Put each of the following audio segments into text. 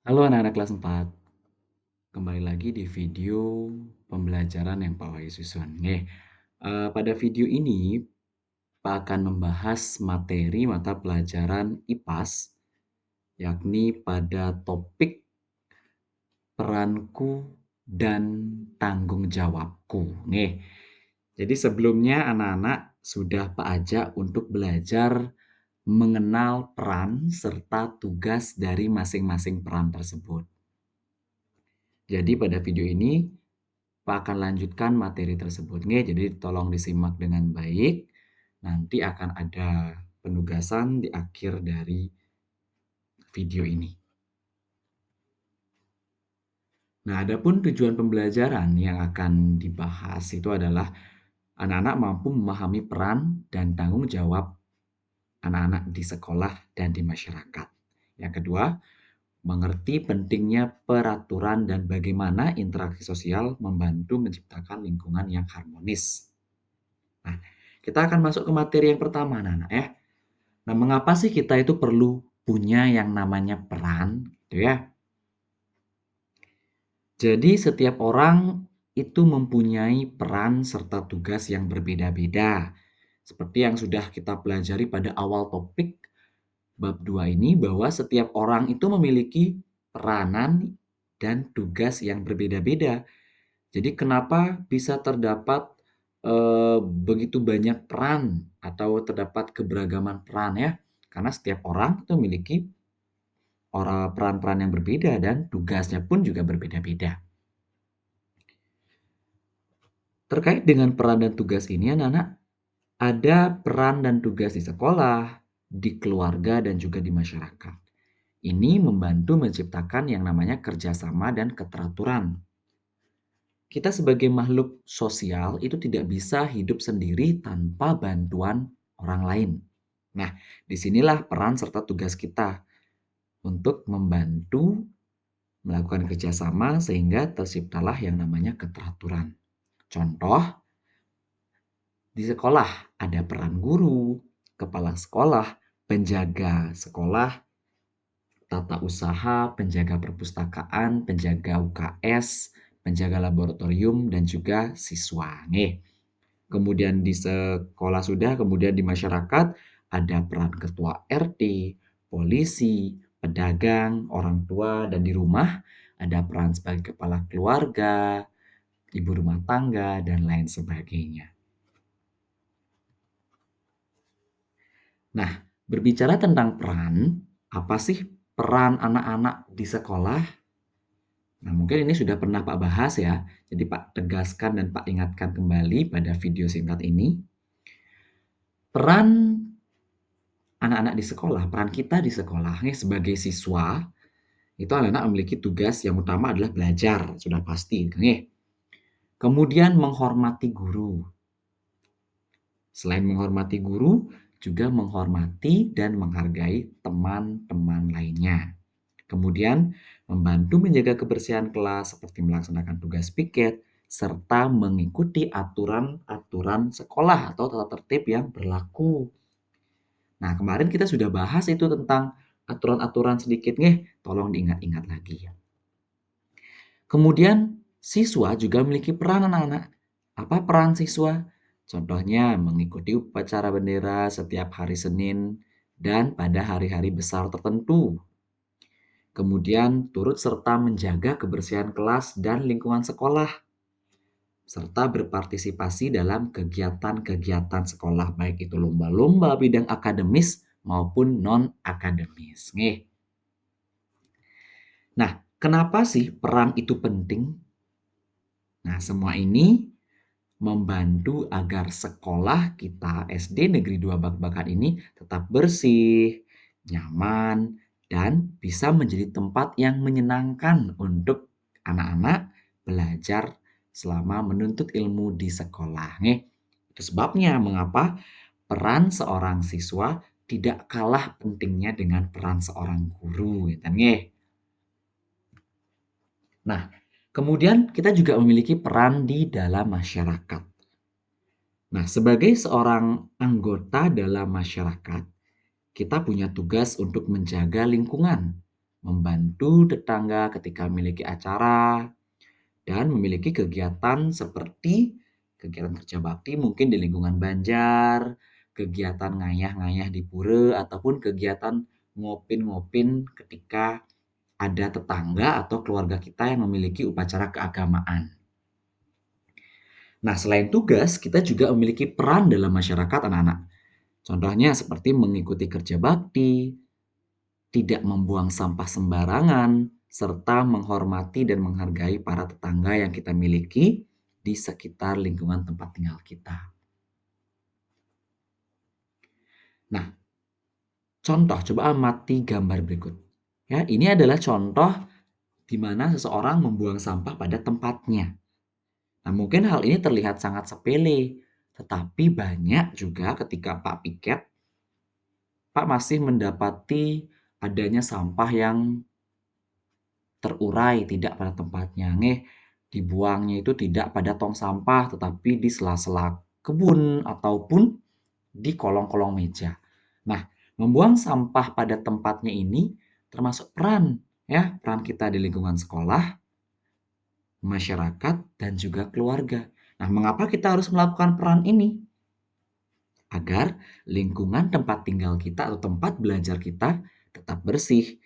Halo anak-anak kelas 4, kembali lagi di video pembelajaran yang Pak Wahyu susun. Pada video ini Pak akan membahas materi mata pelajaran IPAS, yakni pada topik peranku dan tanggung jawabku. Jadi sebelumnya anak-anak sudah Pak ajak untuk belajar mengenal peran serta tugas dari masing-masing peran tersebut. Jadi pada video ini Pak akan lanjutkan materi tersebut. Jadi tolong disimak dengan baik. Nanti akan ada penugasan di akhir dari video ini. Nah, adapun tujuan pembelajaran yang akan dibahas itu adalah anak-anak mampu memahami peran dan tanggung jawab anak-anak di sekolah dan di masyarakat. Yang kedua, mengerti pentingnya peraturan dan bagaimana interaksi sosial membantu menciptakan lingkungan yang harmonis. Nah, kita akan masuk ke materi yang pertama, anak-anak ya. Nah, mengapa sih kita itu perlu punya yang namanya peran, gitu ya? Jadi setiap orang itu mempunyai peran serta tugas yang berbeda-beda. Seperti yang sudah kita pelajari pada awal topik bab 2 ini bahwa setiap orang itu memiliki peranan dan tugas yang berbeda-beda. Jadi kenapa bisa terdapat begitu banyak peran atau terdapat keberagaman peran ya? Karena setiap orang itu memiliki peran-peran yang berbeda dan tugasnya pun juga berbeda-beda. Terkait dengan peran dan tugas ini anak-anak, ada peran dan tugas di sekolah, di keluarga dan juga di masyarakat. Ini membantu menciptakan yang namanya kerjasama dan keteraturan. Kita sebagai makhluk sosial itu tidak bisa hidup sendiri tanpa bantuan orang lain. Nah, disinilah peran serta tugas kita untuk membantu melakukan kerjasama sehingga terciptalah yang namanya keteraturan. Contoh, di sekolah ada peran guru, kepala sekolah, penjaga sekolah, tata usaha, penjaga perpustakaan, penjaga UKS, penjaga laboratorium, dan juga siswa. Kemudian di sekolah sudah, kemudian di masyarakat ada peran ketua RT, polisi, pedagang, orang tua, dan di rumah ada peran sebagai kepala keluarga, ibu rumah tangga, dan lain sebagainya. Nah, berbicara tentang peran, apa sih peran anak-anak di sekolah? Nah, mungkin ini sudah pernah Pak bahas ya. Jadi Pak tegaskan dan Pak ingatkan kembali pada video singkat ini. Peran anak-anak di sekolah, peran kita di sekolah sebagai siswa, itu anak-anak memiliki tugas yang utama adalah belajar, sudah pasti. Kemudian menghormati guru. Selain menghormati guru, juga menghormati dan menghargai teman-teman lainnya. Kemudian membantu menjaga kebersihan kelas seperti melaksanakan tugas piket, serta mengikuti aturan-aturan sekolah atau tata tertib yang berlaku. Nah, kemarin kita sudah bahas itu tentang aturan-aturan sedikit tolong diingat-ingat lagi ya. Kemudian siswa juga memiliki peran anak-anak. Apa peran siswa? Contohnya mengikuti upacara bendera setiap hari Senin dan pada hari-hari besar tertentu. Kemudian turut serta menjaga kebersihan kelas dan lingkungan sekolah, serta berpartisipasi dalam kegiatan-kegiatan sekolah, baik itu lomba-lomba bidang akademis maupun non-akademis. Nah, kenapa sih peran itu penting? Nah, semua ini membantu agar sekolah kita SD Negeri 2 Bak-Bakan ini tetap bersih, nyaman, dan bisa menjadi tempat yang menyenangkan untuk anak-anak belajar selama menuntut ilmu di sekolah. Itu sebabnya mengapa peran seorang siswa tidak kalah pentingnya dengan peran seorang guru, gitu nggih. Nah, kemudian kita juga memiliki peran di dalam masyarakat. Nah, sebagai seorang anggota dalam masyarakat, kita punya tugas untuk menjaga lingkungan. membantu tetangga ketika memiliki acara, dan memiliki kegiatan seperti kegiatan kerja bakti mungkin di lingkungan Banjar, kegiatan ngayah-ngayah di pura, ataupun kegiatan ngopin-ngopin ketika ada tetangga atau keluarga kita yang memiliki upacara keagamaan. Nah, selain tugas, kita juga memiliki peran dalam masyarakat anak-anak. Contohnya seperti mengikuti kerja bakti, tidak membuang sampah sembarangan, serta menghormati dan menghargai para tetangga yang kita miliki di sekitar lingkungan tempat tinggal kita. Nah, contoh, coba amati gambar berikut. Ya, ini adalah contoh di mana seseorang membuang sampah pada tempatnya. Nah, mungkin hal ini terlihat sangat sepele, tetapi banyak juga ketika Pak Piket, Pak masih mendapati adanya sampah yang terurai tidak pada tempatnya. Dibuangnya itu tidak pada tong sampah, tetapi di sela-sela kebun ataupun di kolong-kolong meja. Nah, membuang sampah pada tempatnya ini termasuk peran kita di lingkungan sekolah, masyarakat, dan juga keluarga. Nah, mengapa kita harus melakukan peran ini? Agar lingkungan tempat tinggal kita atau tempat belajar kita tetap bersih,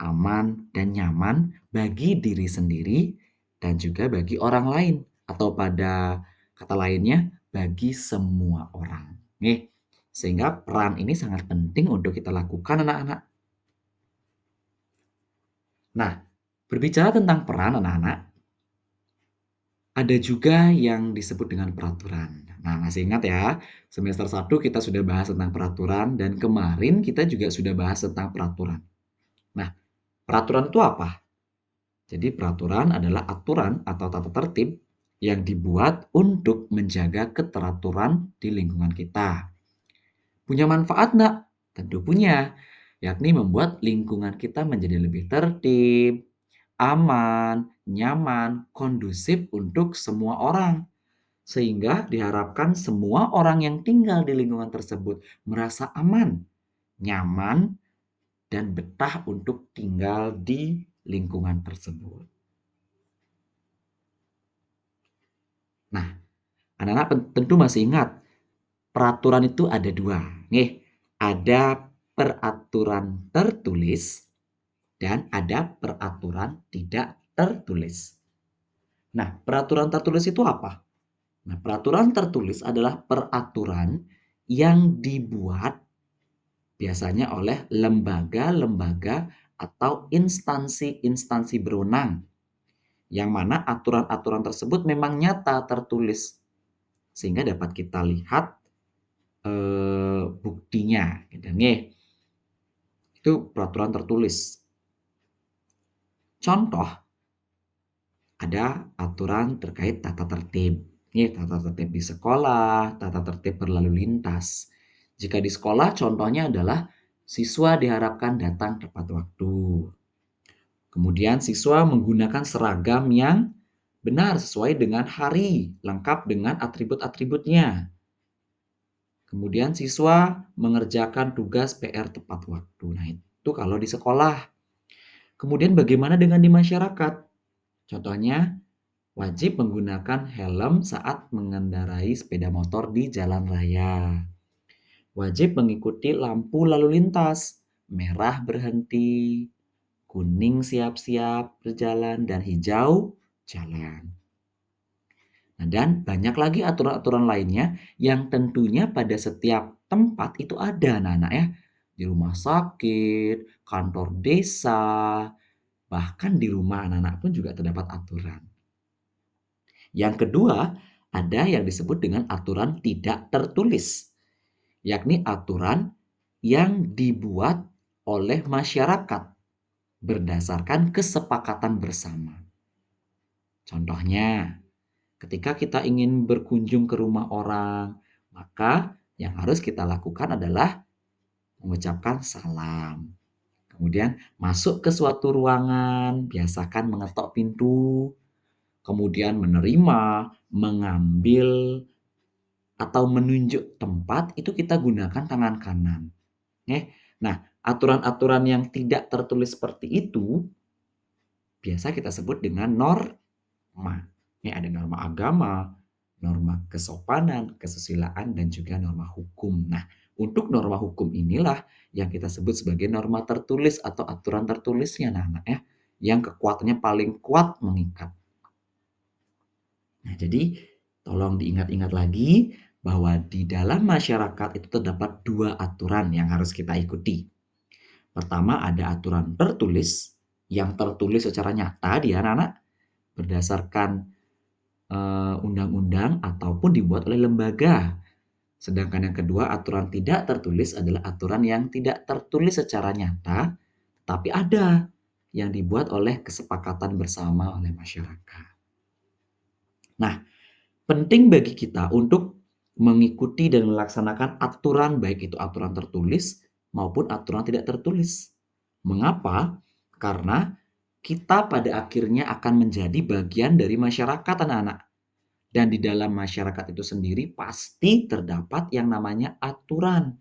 aman, dan nyaman bagi diri sendiri dan juga bagi orang lain, atau pada kata lainnya bagi semua orang. Sehingga peran ini sangat penting untuk kita lakukan anak-anak. Nah, berbicara tentang peran anak-anak, ada juga yang disebut dengan peraturan. Nah, masih ingat ya, semester 1 kita sudah bahas tentang peraturan dan kemarin kita juga sudah bahas tentang peraturan. Nah, peraturan itu apa? Jadi peraturan adalah aturan atau tata tertib yang dibuat untuk menjaga keteraturan di lingkungan kita. Punya manfaat enggak? Tentu punya, yakni membuat lingkungan kita menjadi lebih tertib, aman, nyaman, kondusif untuk semua orang. Sehingga diharapkan semua orang yang tinggal di lingkungan tersebut merasa aman, nyaman, dan betah untuk tinggal di lingkungan tersebut. Nah, anak-anak tentu masih ingat, peraturan itu ada dua. Ada peraturan tertulis dan ada peraturan tidak tertulis. Nah, peraturan tertulis itu apa? Nah, peraturan tertulis adalah peraturan yang dibuat biasanya oleh lembaga-lembaga atau instansi-instansi berwenang, yang mana aturan-aturan tersebut memang nyata tertulis, sehingga dapat kita lihat buktinya. Gitu. Itu peraturan tertulis. Contoh, ada aturan terkait tata tertib. Tata tertib di sekolah, tata tertib berlalu lintas. Jika di sekolah, contohnya adalah siswa diharapkan datang tepat waktu. Kemudian siswa menggunakan seragam yang benar sesuai dengan hari, lengkap dengan atribut-atributnya. Kemudian siswa mengerjakan tugas PR tepat waktu. Nah, itu kalau di sekolah. Kemudian bagaimana dengan di masyarakat? Contohnya, wajib menggunakan helm saat mengendarai sepeda motor di jalan raya. Wajib mengikuti lampu lalu lintas. Merah berhenti, kuning siap-siap berjalan, dan hijau jalan. Nah, dan banyak lagi aturan-aturan lainnya yang tentunya pada setiap tempat itu ada anak-anak ya. Di rumah sakit, kantor desa, bahkan di rumah anak-anak pun juga terdapat aturan. Yang kedua, ada yang disebut dengan aturan tidak tertulis, yakni aturan yang dibuat oleh masyarakat berdasarkan kesepakatan bersama. Contohnya, ketika kita ingin berkunjung ke rumah orang, maka yang harus kita lakukan adalah mengucapkan salam. Kemudian masuk ke suatu ruangan, biasakan mengetok pintu, kemudian menerima, mengambil, atau menunjuk tempat, itu kita gunakan tangan kanan. Nah, Aturan-aturan yang tidak tertulis seperti itu biasa kita sebut dengan norma. Ini ada norma agama, norma kesopanan, kesusilaan, dan juga norma hukum. Nah, untuk norma hukum inilah yang kita sebut sebagai norma tertulis atau aturan tertulisnya, anak-anak ya, yang kekuatannya paling kuat mengikat. Nah, jadi tolong diingat-ingat lagi bahwa di dalam masyarakat itu terdapat dua aturan yang harus kita ikuti. Pertama ada aturan tertulis, yang tertulis secara nyata di anak-anak berdasarkan undang-undang ataupun dibuat oleh lembaga. Sedangkan yang kedua, aturan tidak tertulis adalah aturan yang tidak tertulis secara nyata, tapi ada yang dibuat oleh kesepakatan bersama oleh masyarakat. Nah, penting bagi kita untuk mengikuti dan melaksanakan aturan, baik itu aturan tertulis maupun aturan tidak tertulis. Mengapa? Karena kita pada akhirnya akan menjadi bagian dari masyarakat, anak-anak. Dan di dalam masyarakat itu sendiri pasti terdapat yang namanya aturan.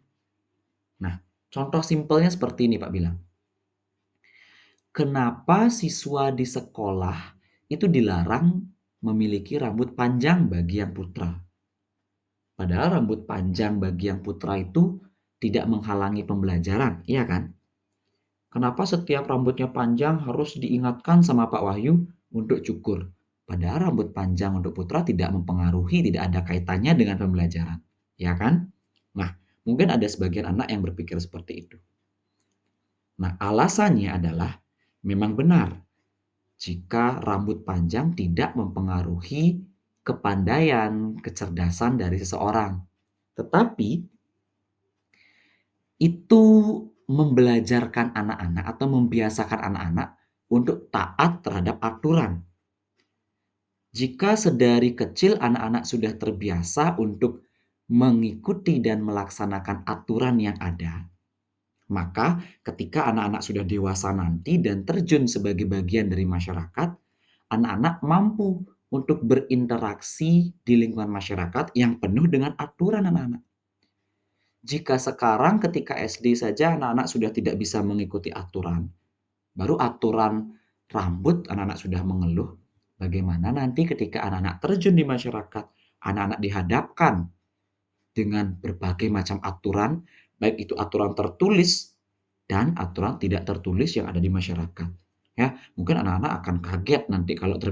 Nah, contoh simpelnya seperti ini Pak bilang. Kenapa siswa di sekolah itu dilarang memiliki rambut panjang bagi yang putra? Padahal rambut panjang bagi yang putra itu tidak menghalangi pembelajaran, iya kan? Kenapa setiap rambutnya panjang harus diingatkan sama Pak Wahyu untuk cukur? Padahal rambut panjang untuk putra tidak mempengaruhi, tidak ada kaitannya dengan pembelajaran, ya kan? Nah, mungkin ada sebagian anak yang berpikir seperti itu. Nah, alasannya adalah memang benar jika rambut panjang tidak mempengaruhi kepandaian, kecerdasan dari seseorang. Tetapi itu membelajarkan anak-anak atau membiasakan anak-anak untuk taat terhadap aturan. Jika sedari kecil anak-anak sudah terbiasa untuk mengikuti dan melaksanakan aturan yang ada, maka ketika anak-anak sudah dewasa nanti dan terjun sebagai bagian dari masyarakat, anak-anak mampu untuk berinteraksi di lingkungan masyarakat yang penuh dengan aturan, anak-anak. Jika sekarang ketika SD saja anak-anak sudah tidak bisa mengikuti aturan, baru aturan rambut anak-anak sudah mengeluh, bagaimana nanti ketika anak-anak terjun di masyarakat, anak-anak dihadapkan dengan berbagai macam aturan, baik itu aturan tertulis dan aturan tidak tertulis yang ada di masyarakat. Ya, mungkin anak-anak akan kaget nanti kalau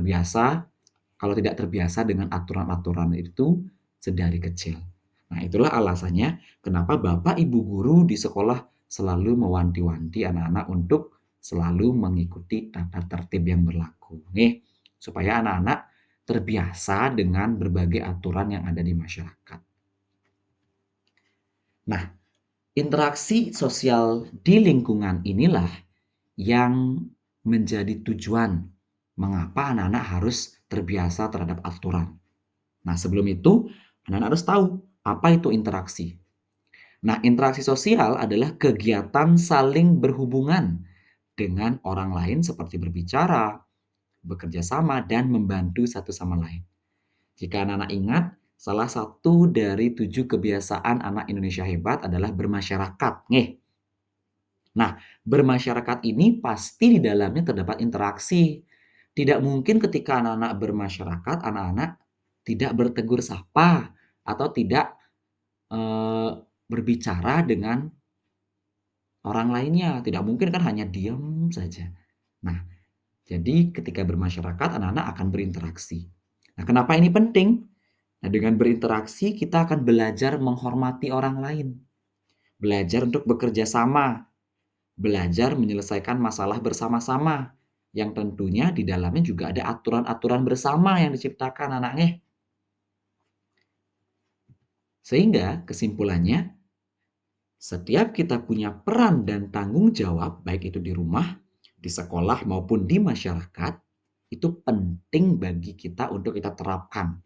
tidak terbiasa dengan aturan-aturan itu sedari kecil. Nah, itulah alasannya kenapa Bapak Ibu guru di sekolah selalu mewanti-wanti anak-anak untuk selalu mengikuti tata tertib yang berlaku. Nih, supaya anak-anak terbiasa dengan berbagai aturan yang ada di masyarakat. Nah, interaksi sosial di lingkungan inilah yang menjadi tujuan mengapa anak-anak harus terbiasa terhadap aturan. Nah, sebelum itu, anak-anak harus tahu apa itu interaksi. Nah, interaksi sosial adalah kegiatan saling berhubungan dengan orang lain seperti berbicara, bekerja sama, dan membantu satu sama lain. Jika anak-anak ingat, salah satu dari 7 kebiasaan anak Indonesia hebat adalah bermasyarakat. Nih. Nah, bermasyarakat ini pasti di dalamnya terdapat interaksi. Tidak mungkin ketika anak-anak bermasyarakat, anak-anak tidak bertegur sapa atau tidak berbicara dengan orang lainnya. Tidak mungkin kan hanya diam saja. Nah, jadi ketika bermasyarakat, anak-anak akan berinteraksi. Nah, kenapa ini penting? Nah, dengan berinteraksi kita akan belajar menghormati orang lain. Belajar untuk bekerja sama. Belajar menyelesaikan masalah bersama-sama. Yang tentunya di dalamnya juga ada aturan-aturan bersama yang diciptakan anaknya. Sehingga kesimpulannya, setiap kita punya peran dan tanggung jawab, baik itu di rumah, di sekolah, maupun di masyarakat, itu penting bagi kita untuk kita terapkan.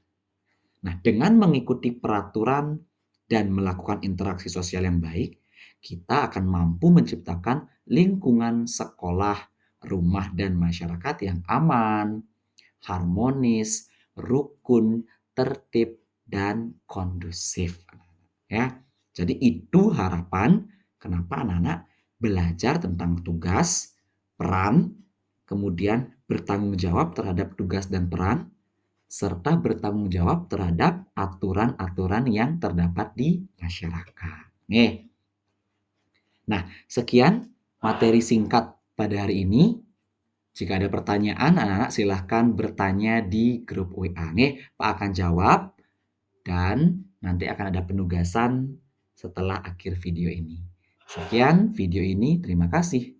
Nah, dengan mengikuti peraturan dan melakukan interaksi sosial yang baik, kita akan mampu menciptakan lingkungan sekolah, rumah, dan masyarakat yang aman, harmonis, rukun, tertib, dan kondusif. Ya, jadi itu harapan kenapa anak-anak belajar tentang tugas, peran, kemudian bertanggung jawab terhadap tugas dan peran, serta bertanggung jawab terhadap aturan-aturan yang terdapat di masyarakat. Nih, nah sekian materi singkat pada hari ini. Jika ada pertanyaan, anak-anak silahkan bertanya di grup WA. Nih, Pak akan jawab dan nanti akan ada penugasan setelah akhir video ini. Sekian video ini, terima kasih.